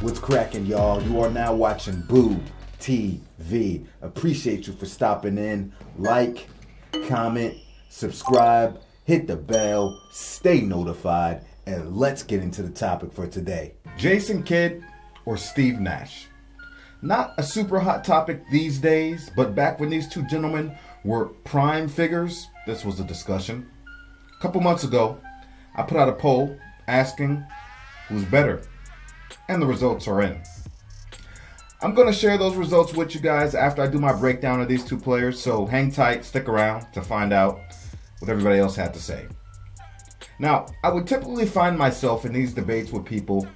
What's cracking, y'all? You are now watching Boo TV. Appreciate you for stopping in. Like, comment, subscribe, hit the bell, stay notified, and let's get into the topic for today. Jason Kidd or Steve Nash? Not a super hot topic these days, but back when these two gentlemen were prime figures, this was a discussion. A couple months ago, I put out a poll asking who's better, and the results are in. I'm going to share those results with you guys after I do my breakdown of these two players, so hang tight, stick around to find out what everybody else had to say. Now, I would typically find myself in these debates with people,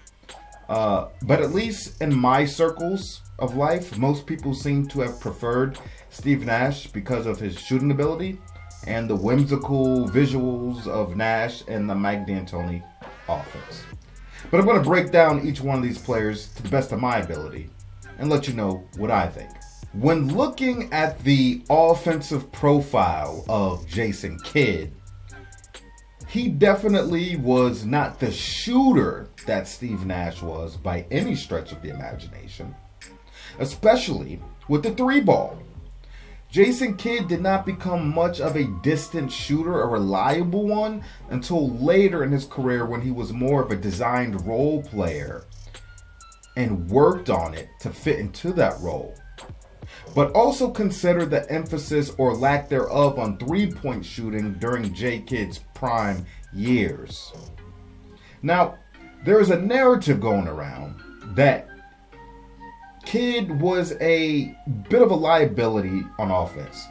but at least in my circles of life, most people seem to have preferred Steve Nash because of his shooting ability and the whimsical visuals of Nash and the Mike D'Antoni offense. But I'm going to break down each one of these players to the best of my ability and let you know what I think. When looking at the offensive profile of Jason Kidd, he definitely was not the shooter that Steve Nash was by any stretch of the imagination, especially with the three ball. Jason Kidd did not become much of a distant shooter, a reliable one, until later in his career when he was more of a designed role player and worked on it to fit into that role. But also consider the emphasis or lack thereof on three-point shooting during J. Kidd's prime years. Now, there is a narrative going around that Kidd was a bit of a liability on offense.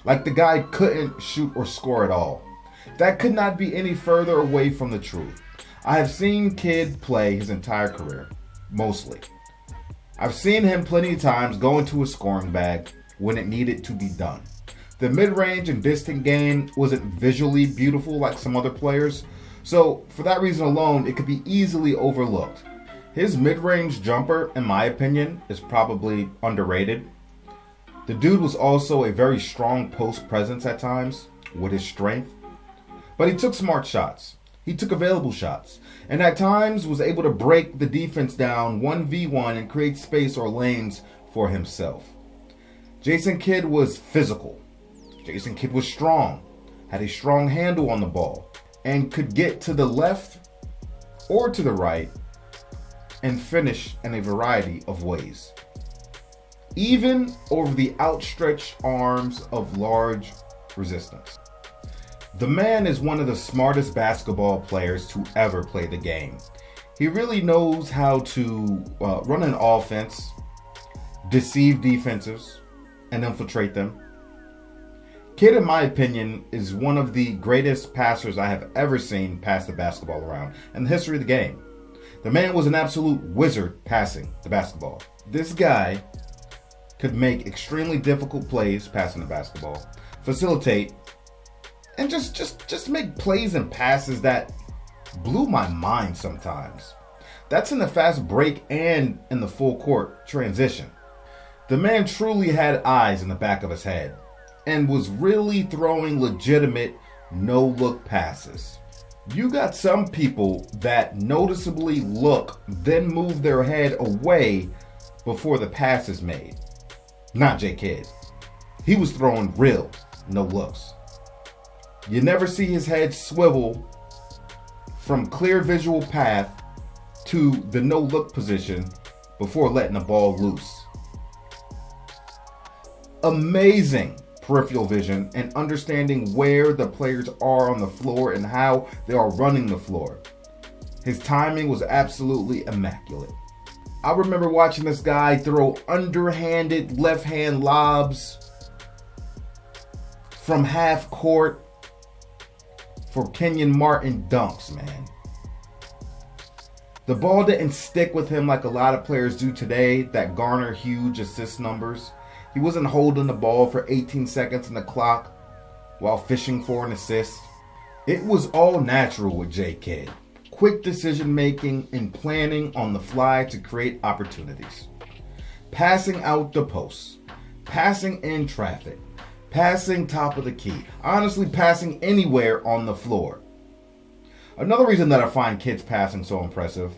Like the guy couldn't shoot or score at all. That could not be any further away from the truth. I have seen Kidd play his entire career, mostly. I've seen him plenty of times go into a scoring bag when it needed to be done. The mid-range and distant game wasn't visually beautiful like some other players, so for that reason alone, it could be easily overlooked. His mid-range jumper, in my opinion, is probably underrated. The dude was also a very strong post presence at times with his strength, but he took smart shots. He took available shots, and at times was able to break the defense down 1v1 and create space or lanes for himself. Jason Kidd was physical. Jason Kidd was strong, had a strong handle on the ball, and could get to the left or to the right and finish in a variety of ways, even over the outstretched arms of large resistance. The man is one of the smartest basketball players to ever play the game. He really knows how to run an offense, deceive defenses, and infiltrate them. Kidd, in my opinion, is one of the greatest passers I have ever seen pass the basketball around in the history of the game. The man was an absolute wizard passing the basketball. This guy could make extremely difficult plays passing the basketball, facilitate, and just make plays and passes that blew my mind sometimes. That's in the fast break and in the full court transition. The man truly had eyes in the back of his head and was really throwing legitimate no-look passes. You got some people that noticeably look, then move their head away before the pass is made. Not J. Kidd. He was throwing real no looks. You never see his head swivel from clear visual path to the no look position before letting the ball loose. Amazing peripheral vision and understanding where the players are on the floor and how they are running the floor. His timing was absolutely immaculate. I remember watching this guy throw underhanded left-hand lobs from half court for Kenyon Martin dunks, man. The ball didn't stick with him like a lot of players do today that garner huge assist numbers. He wasn't holding the ball for 18 seconds on the clock while fishing for an assist. It was all natural with J. Kidd. Quick decision making and planning on the fly to create opportunities. Passing out the post. Passing in traffic. Passing top of the key. Honestly, passing anywhere on the floor. Another reason that I find Kidd's passing so impressive,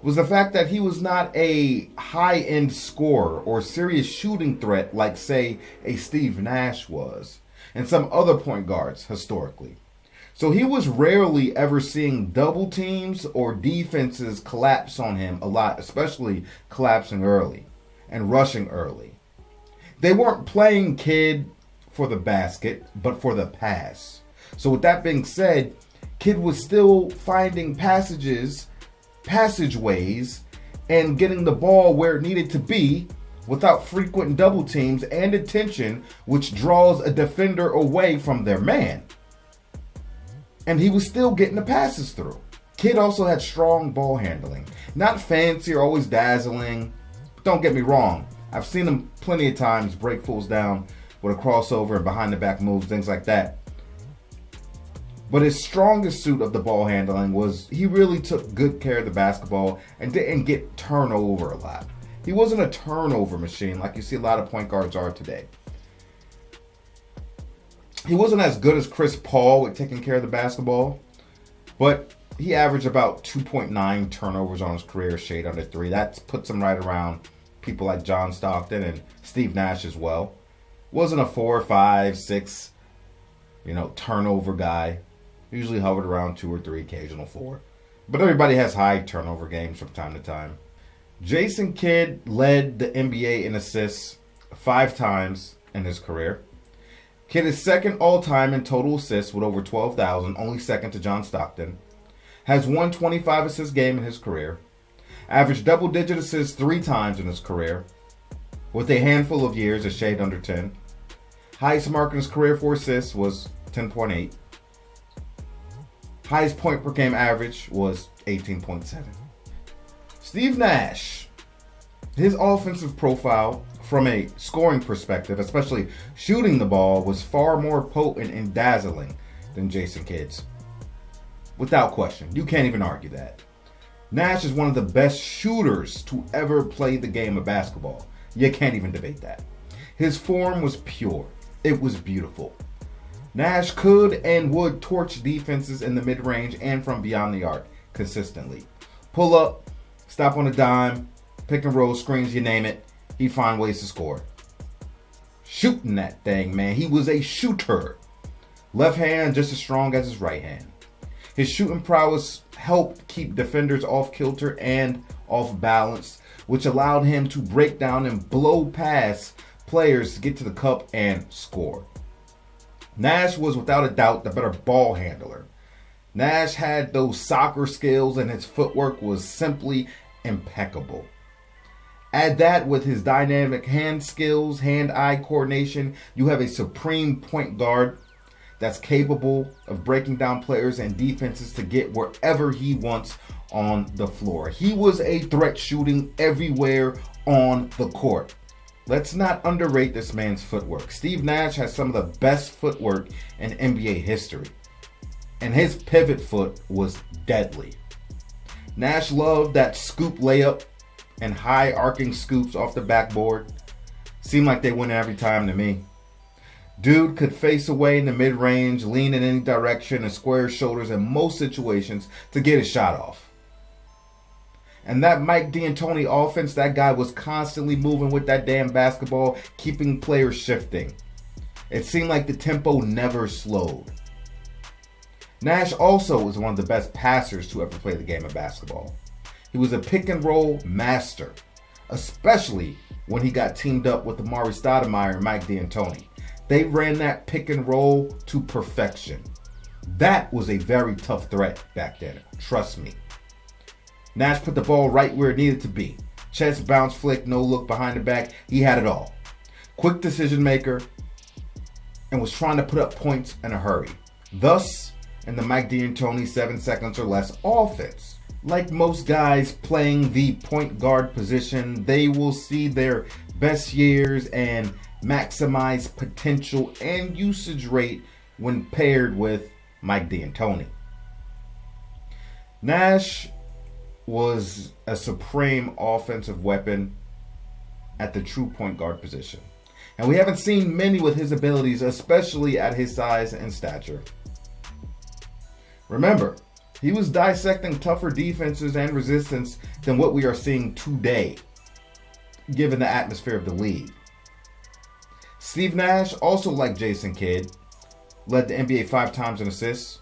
was the fact that he was not a high-end scorer or serious shooting threat like, say, a Steve Nash was, and some other point guards historically. So he was rarely ever seeing double teams or defenses collapse on him a lot, especially collapsing early and rushing early. They weren't playing Kid for the basket, but for the pass. So with that being said, Kid was still finding passageways, and getting the ball where it needed to be without frequent double teams and attention, which draws a defender away from their man. And he was still getting the passes through. Kid also had strong ball handling. Not fancy or always dazzling. But don't get me wrong. I've seen him plenty of times break fools down with a crossover and behind the back moves, things like that. But his strongest suit of the ball handling was he really took good care of the basketball and didn't get turnover a lot. He wasn't a turnover machine like you see a lot of point guards are today. He wasn't as good as Chris Paul with taking care of the basketball, but he averaged about 2.9 turnovers on his career, shade under 3. That puts him right around people like John Stockton and Steve Nash as well. Wasn't a 4, 5, 6, turnover guy. Usually hovered around 2 or 3, occasional 4. But everybody has high turnover games from time to time. Jason Kidd led the NBA in assists 5 times in his career. Kidd is second all-time in total assists with over 12,000, only second to John Stockton. Has won 25 assist game in his career. Averaged double-digit assists 3 times in his career, with a handful of years a shade under 10. Highest mark in his career for assists was 10.8. Highest point per game average was 18.7. Steve Nash. His offensive profile from a scoring perspective, especially shooting the ball, was far more potent and dazzling than Jason Kidd's. Without question. You can't even argue that. Nash is one of the best shooters to ever play the game of basketball. You can't even debate that. His form was pure. It was beautiful. Nash could and would torch defenses in the mid-range and from beyond the arc consistently. Pull up, stop on a dime, pick and roll, screens, you name it. He'd find ways to score. Shooting that thing, man. He was a shooter. Left hand just as strong as his right hand. His shooting prowess helped keep defenders off kilter and off balance, which allowed him to break down and blow past players to get to the cup and score. Nash was without a doubt the better ball handler. Nash had those soccer skills and his footwork was simply impeccable. Add that with his dynamic hand skills, hand-eye coordination, you have a supreme point guard that's capable of breaking down players and defenses to get wherever he wants on the floor. He was a threat shooting everywhere on the court. Let's not underrate this man's footwork. Steve Nash has some of the best footwork in NBA history, and his pivot foot was deadly. Nash loved that scoop layup and high arcing scoops off the backboard. Seemed like they went every time to me. Dude could face away in the mid-range, lean in any direction, and square his shoulders in most situations to get his shot off. And that Mike D'Antoni offense, that guy was constantly moving with that damn basketball, keeping players shifting. It seemed like the tempo never slowed. Nash also was one of the best passers to ever play the game of basketball. He was a pick and roll master, especially when he got teamed up with Amari Stoudemire and Mike D'Antoni. They ran that pick and roll to perfection. That was a very tough threat back then, trust me. Nash put the ball right where it needed to be. Chest bounce flick, no look behind the back, he had it all. Quick decision maker, and was trying to put up points in a hurry. Thus, in the Mike D'Antoni 7 seconds or less offense. Like most guys playing the point guard position, they will see their best years and maximize potential and usage rate when paired with Mike D'Antoni. Nash was a supreme offensive weapon at the true point guard position. And we haven't seen many with his abilities, especially at his size and stature. Remember, He was dissecting tougher defenses and resistance than what we are seeing today, given the atmosphere of the league. Steve Nash, also like Jason Kidd, led the NBA 5 times in assists.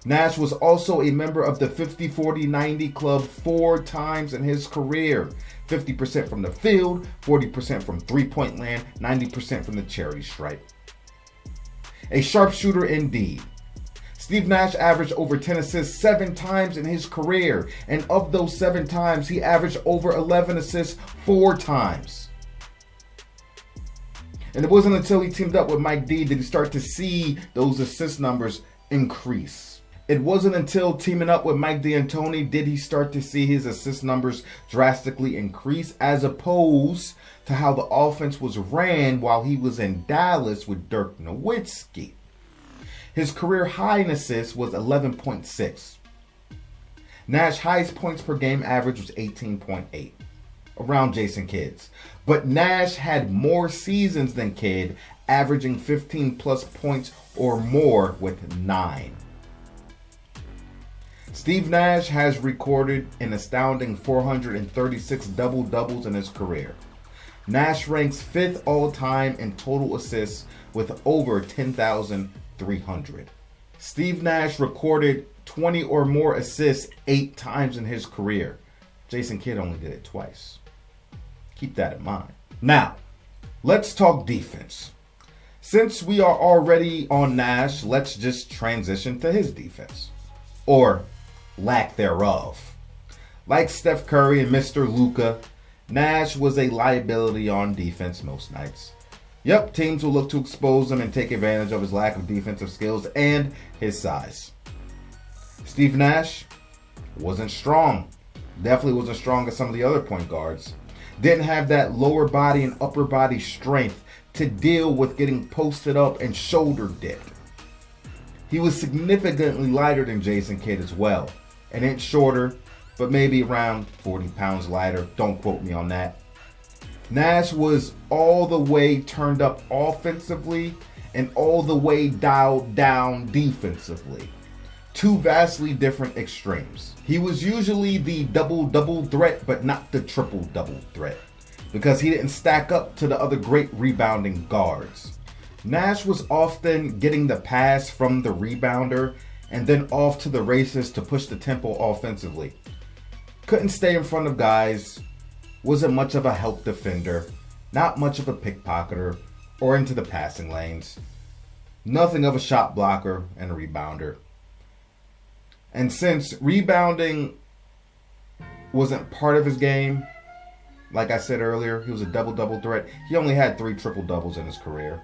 Nash was also a member of the 50-40-90 club 4 times in his career. 50% from the field, 40% from three-point land, 90% from the charity stripe. A sharpshooter indeed. Steve Nash averaged over 10 assists 7 times in his career, and of those 7 times, he averaged over 11 assists 4 times. And it wasn't until he teamed up with Mike D did he start to see those assist numbers increase. It wasn't until teaming up with Mike D'Antoni did he start to see his assist numbers drastically increase, as opposed to how the offense was ran while he was in Dallas with Dirk Nowitzki. His career high in assists was 11.6. Nash's highest points per game average was 18.8, around Jason Kidd's. But Nash had more seasons than Kidd, averaging 15 plus points or more with 9. Steve Nash has recorded an astounding 436 double-doubles in his career. Nash ranks 5th all-time in total assists with over 10,300. Steve Nash recorded 20 or more assists 8 times in his career. Jason Kidd only did it twice. Keep that in mind. Now, let's talk defense. Since we are already on Nash, let's just transition to his defense. Or lack thereof. Like Steph Curry and Mr. Luka, Nash was a liability on defense most nights. Yep, teams will look to expose him and take advantage of his lack of defensive skills and his size. Steve Nash wasn't strong. Definitely wasn't strong as some of the other point guards. Didn't have that lower body and upper body strength to deal with getting posted up and shoulder dipped. He was significantly lighter than Jason Kidd as well. An inch shorter, but maybe around 40 pounds lighter. Don't quote me on that. Nash was all the way turned up offensively and all the way dialed down defensively. 2 vastly different extremes. He was usually the double-double threat, but not the triple-double threat, because he didn't stack up to the other great rebounding guards. Nash was often getting the pass from the rebounder and then off to the races to push the tempo offensively. Couldn't stay in front of guys, wasn't much of a help defender, not much of a pickpocketer, or into the passing lanes. Nothing of a shot blocker and a rebounder. And since rebounding wasn't part of his game, like I said earlier, he was a double-double threat. He only had 3 triple-doubles in his career.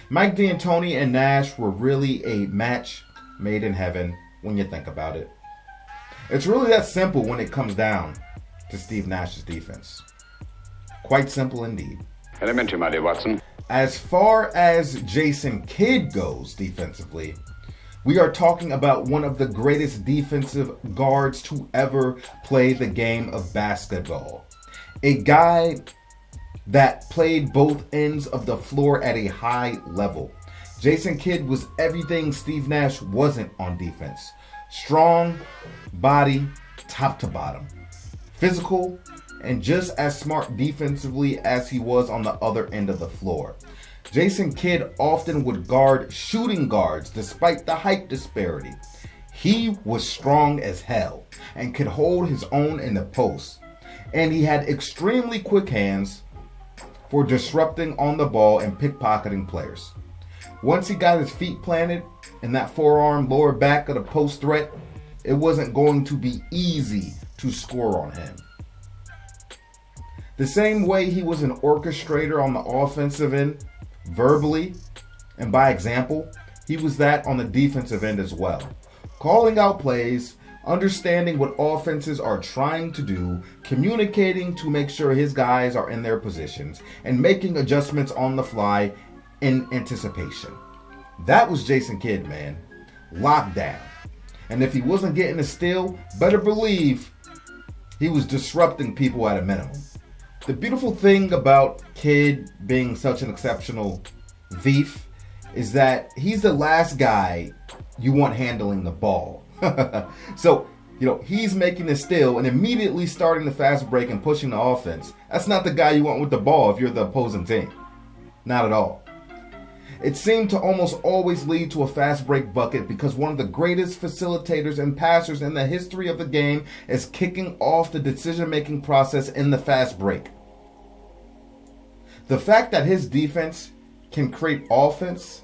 Mike D'Antoni and Nash were really a match made in heaven when you think about it. It's really that simple when it comes down to Steve Nash's defense. Quite simple indeed. Elementary, my dear Watson. As far as Jason Kidd goes defensively, we are talking about one of the greatest defensive guards to ever play the game of basketball. A guy that played both ends of the floor at a high level. Jason Kidd was everything Steve Nash wasn't on defense. Strong, body, top to bottom. Physical, and just as smart defensively as he was on the other end of the floor. Jason Kidd often would guard shooting guards despite the height disparity. He was strong as hell and could hold his own in the post. And he had extremely quick hands for disrupting on the ball and pickpocketing players. Once he got his feet planted in that forearm lower back of the post threat, it wasn't going to be easy to score on him. The same way he was an orchestrator on the offensive end, verbally and by example, he was that on the defensive end as well. Calling out plays, understanding what offenses are trying to do, communicating to make sure his guys are in their positions, and making adjustments on the fly in anticipation. That was Jason Kidd, man. Lockdown. And if he wasn't getting a steal, better believe he was disrupting people at a minimum. The beautiful thing about Kidd being such an exceptional thief is that he's the last guy you want handling the ball. So, he's making a steal and immediately starting the fast break and pushing the offense. That's not the guy you want with the ball if you're the opposing team. Not at all. It seemed to almost always lead to a fast break bucket because one of the greatest facilitators and passers in the history of the game is kicking off the decision-making process in the fast break. The fact that his defense can create offense,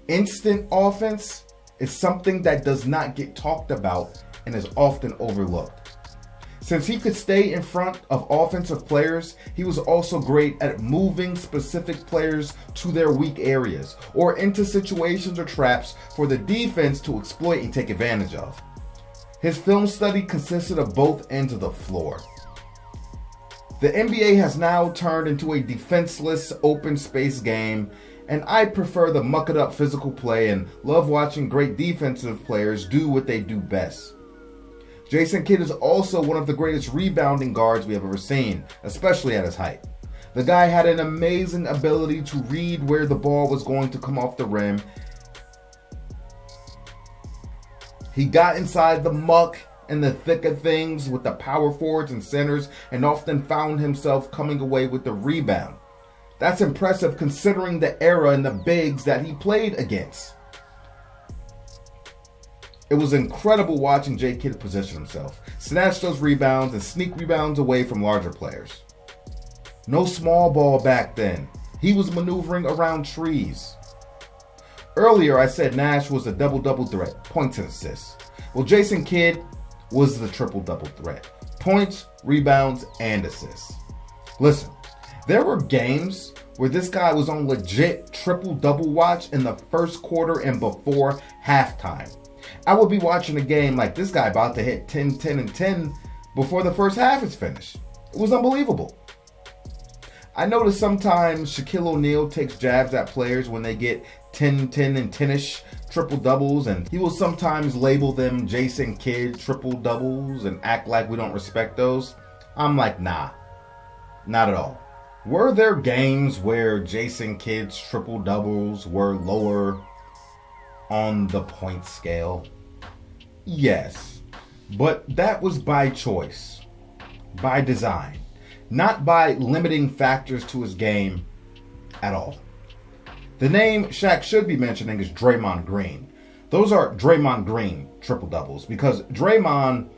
instant offense, is something that does not get talked about and is often overlooked. Since he could stay in front of offensive players, he was also great at moving specific players to their weak areas or into situations or traps for the defense to exploit and take advantage of. His film study consisted of both ends of the floor. The NBA has now turned into a defenseless open space game, and I prefer the muck-it-up physical play and love watching great defensive players do what they do best. Jason Kidd is also one of the greatest rebounding guards we have ever seen, especially at his height. The guy had an amazing ability to read where the ball was going to come off the rim. He got inside the muck and the thick of things with the power forwards and centers and often found himself coming away with the rebound. That's impressive considering the era and the bigs that he played against. It was incredible watching J. Kidd position himself, snatch those rebounds, and sneak rebounds away from larger players. No small ball back then. He was maneuvering around trees. Earlier, I said Nash was a double-double threat, points and assists. Well, Jason Kidd was the triple-double threat, points, rebounds, and assists. Listen, there were games where this guy was on legit triple-double watch in the first quarter and before halftime. I would be watching a game like this guy about to hit 10, 10, and 10 before the first half is finished. It was unbelievable. I notice sometimes Shaquille O'Neal takes jabs at players when they get 10, 10, and 10-ish triple-doubles, and he will sometimes label them Jason Kidd triple-doubles and act like we don't respect those. I'm like, nah, not at all. Were there games where Jason Kidd's triple-doubles were lower on the point scale? Yes, but that was by choice, by design, not by limiting factors to his game at all. The name Shaq should be mentioning is Draymond Green. Those are Draymond Green triple-doubles because Draymond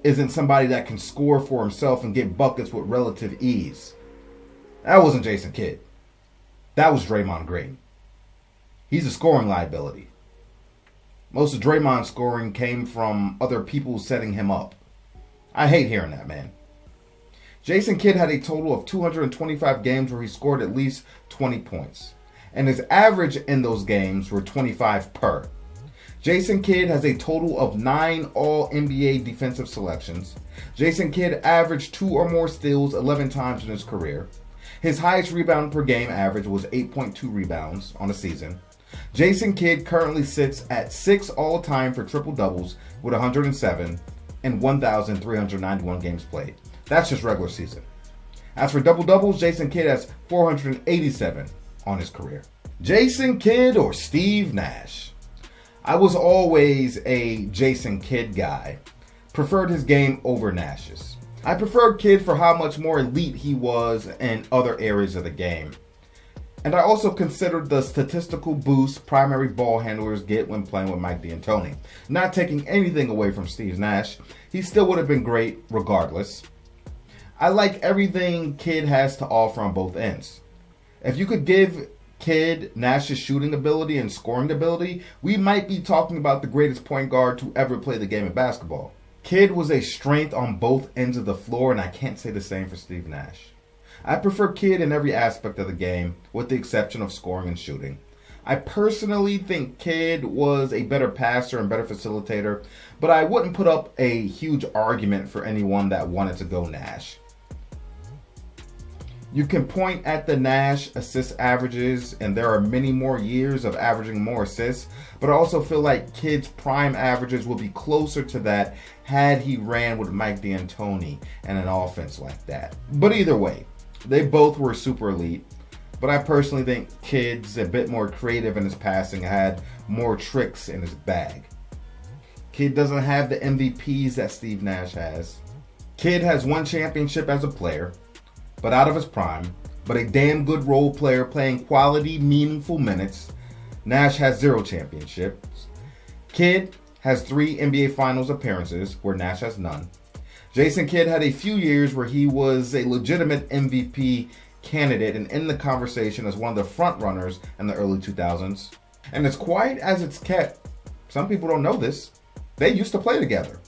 isn't somebody that can score for himself and get buckets with relative ease. That wasn't Jason Kidd. That was Draymond Green. He's a scoring liability. Most of Draymond's scoring came from other people setting him up. I hate hearing that, man. Jason Kidd had a total of 225 games where he scored at least 20 points. And his average in those games were 25 per. Jason Kidd has a total of 9 All-NBA defensive selections. Jason Kidd averaged 2 or more steals 11 times in his career. His highest rebound per game average was 8.2 rebounds on a season. Jason Kidd currently sits at 6 all-time for triple-doubles with 107 and 1,391 games played. That's just regular season. As for double-doubles, Jason Kidd has 487 on his career. Jason Kidd or Steve Nash? I was always a Jason Kidd guy. Preferred his game over Nash's. I preferred Kidd for how much more elite he was in other areas of the game. And I also considered the statistical boost primary ball handlers get when playing with Mike D'Antoni. Not taking anything away from Steve Nash, he still would have been great regardless. I like everything Kidd has to offer on both ends. If you could give Kidd Nash's shooting ability and scoring ability, we might be talking about the greatest point guard to ever play the game of basketball. Kidd was a strength on both ends of the floor, and I can't say the same for Steve Nash. I prefer Kidd in every aspect of the game, with the exception of scoring and shooting. I personally think Kidd was a better passer and better facilitator, but I wouldn't put up a huge argument for anyone that wanted to go Nash. You can point at the Nash assist averages, and there are many more years of averaging more assists, but I also feel like Kidd's prime averages will be closer to that had he ran with Mike D'Antoni and an offense like that. But either way, they both were super elite, but I personally think Kidd's a bit more creative in his passing, had more tricks in his bag. Kidd doesn't have the MVPs that Steve Nash has. Kidd has one championship as a player, but out of his prime, but a damn good role player playing quality, meaningful minutes. Nash has 0 championships. Kidd has 3 NBA Finals appearances, where Nash has none. Jason Kidd had a few years where he was a legitimate MVP candidate and in the conversation as one of the front runners in the early 2000s. And as quiet as it's kept, some people don't know this, they used to play together.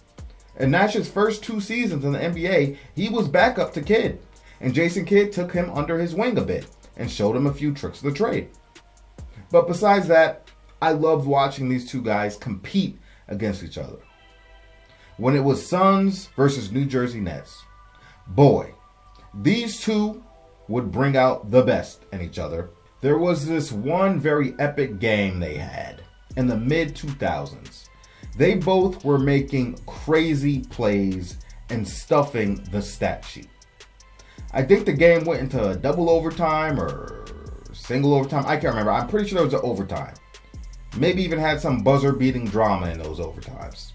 In Nash's first 2 seasons in the NBA, he was backup to Kidd, and Jason Kidd took him under his wing a bit and showed him a few tricks of the trade. But besides that, I loved watching these two guys compete against each other. When it was Suns versus New Jersey Nets, boy, these two would bring out the best in each other. There was this one very epic game they had in the mid-2000s. They both were making crazy plays and stuffing the stat sheet. I think the game went into a double overtime or single overtime. I can't remember. I'm pretty sure there was an overtime. Maybe even had some buzzer-beating drama in those overtimes.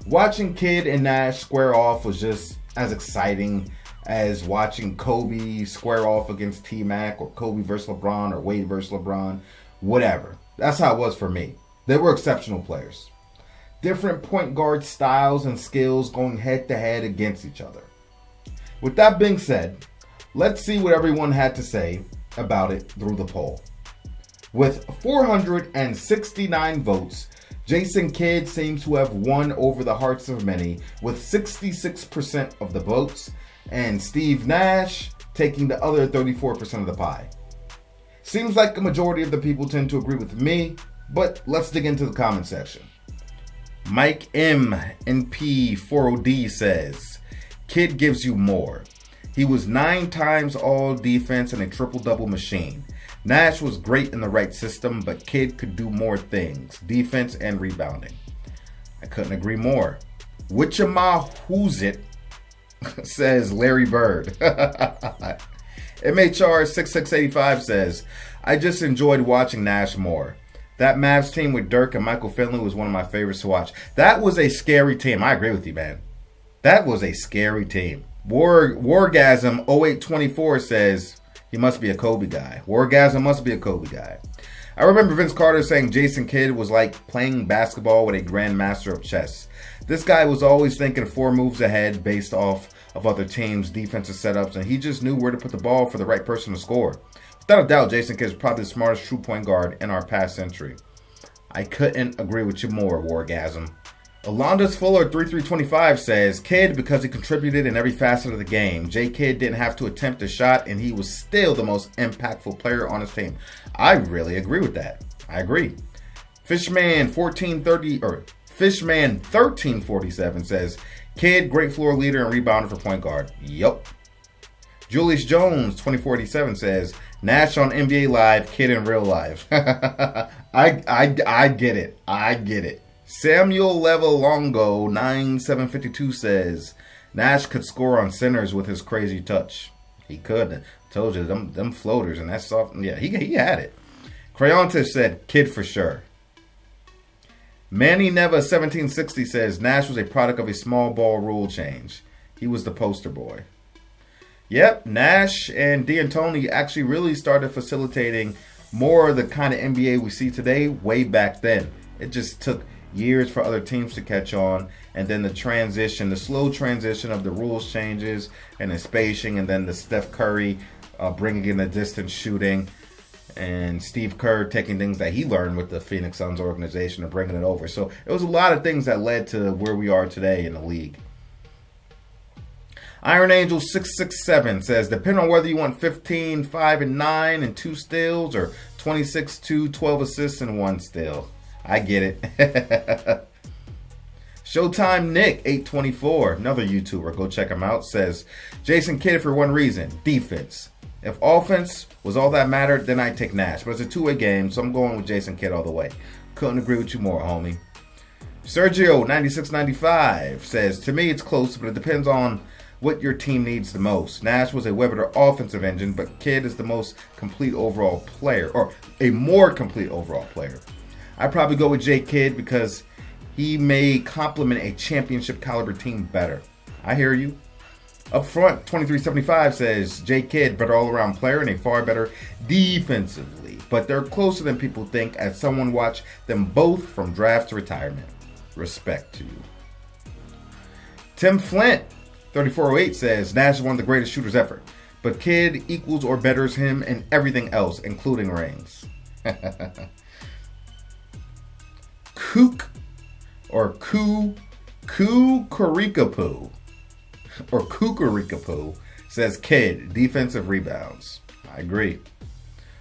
Watching Kidd and Nash square off was just as exciting as watching Kobe square off against T-Mac, or Kobe versus LeBron, or Wade versus LeBron, whatever. That's how it was for me. They were exceptional players. Different point guard styles and skills going head-to-head against each other. With that being said, let's see what everyone had to say about it through the poll. With 469 votes, Jason Kidd seems to have won over the hearts of many with 66% of the votes, and Steve Nash taking the other 34% of the pie. Seems like a majority of the people tend to agree with me, but let's dig into the comment section. Mike M. NP40D says, Kidd gives you more. He was 9 times all defense and a triple-double machine. Nash was great in the right system, but Kidd could do more things, defense and rebounding. I couldn't agree more. Who's it? Says Larry Bird. MHR6685 says, I just enjoyed watching Nash more. That Mavs team with Dirk and Michael Finley was one of my favorites to watch. That was a scary team. I agree with you, man. That was a scary team. Wargasm 0824 says, he must be a Kobe guy. Wargasm must be a Kobe guy. I remember Vince Carter saying Jason Kidd was like playing basketball with a grandmaster of chess. This guy was always thinking 4 moves ahead based off of other teams' defensive setups, and he just knew where to put the ball for the right person to score. Without a doubt, Jason Kidd is probably the smartest true point guard in our past century. I couldn't agree with you more, Wargasm. Alondas Fuller 3325 says, Kidd because he contributed in every facet of the game. J. Kidd didn't have to attempt a shot, and he was still the most impactful player on his team. I really agree with that. I agree. Fishman 1347 says, Kidd, great floor leader and rebounder for point guard. Yup. Julius Jones 2047 says, Nash on NBA Live, Kidd in real life. I get it. I get it. Samuel Levelongo 9752 says, Nash could score on centers with his crazy touch. He could. I told you, them floaters and that soft. Yeah, he had it. Crayontish said, Kidd for sure. Manny Neva 1760 says, Nash was a product of a small ball rule change. He was the poster boy. Yep, Nash and D'Antoni actually really started facilitating more of the kind of NBA we see today way back then. It just took years for other teams to catch on, and then the slow transition of the rules changes and the spacing, and then the Steph Curry bringing in the distance shooting, and Steve Kerr taking things that he learned with the Phoenix Suns organization and bringing it over. So it was a lot of things that led to where we are today in the league. Iron Angel 667 says, depending on whether you want 15, 5, and 9 and 2 steals, or 26, 2, 12 assists and 1 steal. I get it. Showtime Nick 824, another YouTuber, go check him out, says, Jason Kidd for one reason, defense. If offense was all that mattered, then I'd take Nash. But it's a two-way game, so I'm going with Jason Kidd all the way. Couldn't agree with you more, homie. Sergio 9695 says, to me it's close, but it depends on what your team needs the most. Nash was a way better offensive engine, but Kidd is the most complete overall player, or a more complete overall player. I'd probably go with J. Kidd because He may complement a championship caliber team better. I hear you. Up front, 2375 says, J. Kidd, better all-around player and a far better defensively. But they're closer than people think, as someone watched them both from draft to retirement. Respect to you. Tim Flint, 3408 says, Nash is one of the greatest shooters ever. But Kidd equals or betters him in everything else, including rings. Kook or Kukurikapoo or Kukurikapoo says Kidd, defensive rebounds. I agree.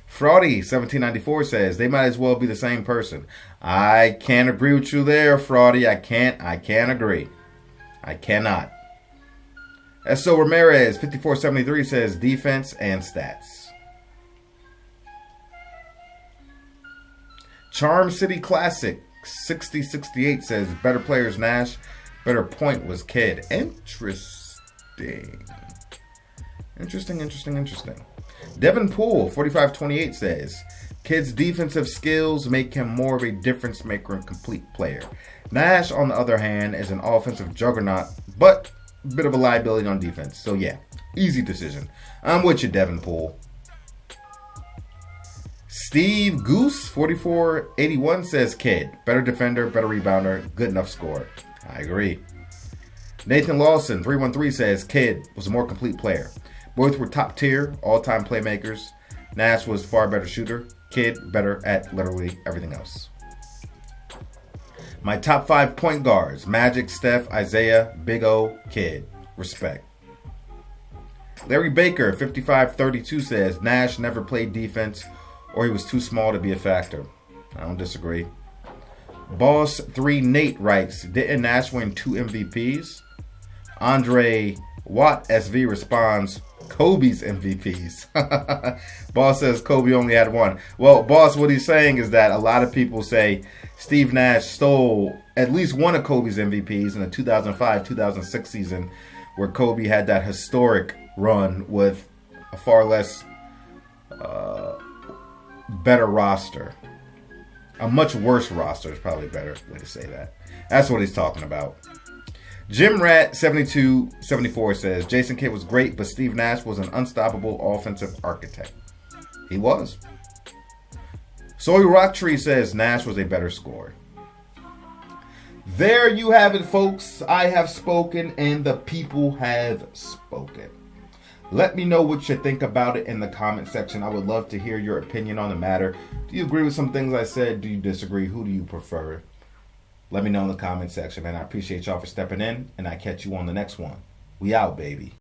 Fraudy 1794 says they might as well be the same person. I can't agree with you there, Fraudy. I can't agree. I cannot. So Ramirez 5473 says defense and stats. Charm City Classic 6068 says better players Nash, better point was Kidd. Interesting. Devin Poole 4528 says Kidd's defensive skills make him more of a difference maker and complete player. Nash, on the other hand, is an offensive juggernaut, but a bit of a liability on defense. So yeah, easy decision. I'm with you, Devin Poole. Steve Goose 4481 says Kidd, better defender, better rebounder, good enough scorer. I agree. Nathan Lawson 313 says Kidd was a more complete player. Both were top tier, all-time playmakers. Nash was far better shooter. Kidd better at literally everything else. My top 5 point guards: Magic, Steph, Isaiah, Big O, Kidd. Respect. Larry Baker 5532 says Nash never played defense, or he was too small to be a factor. I don't disagree. Boss 3 Nate writes, didn't Nash win 2 MVPs? Andre Watt SV responds, Kobe's MVPs. Boss says Kobe only had 1. Well, Boss, what he's saying is that a lot of people say Steve Nash stole at least one of Kobe's MVPs in the 2005-2006 season, where Kobe had that historic run with a far less better roster. A much worse roster is probably a better way to say that. That's what he's talking about. Jim Rat 7274 says Jason Kidd was great, but Steve Nash was an unstoppable offensive architect. He was. Soy Rocktree says Nash was a better scorer. There you have it, folks. I have spoken and the people have spoken. Let me know what you think about it in the comment section. I would love to hear your opinion on the matter. Do you agree with some things I said? Do you disagree? Who do you prefer? Let me know in the comment section, man. I appreciate y'all for stepping in, and I catch you on the next one. We out, baby.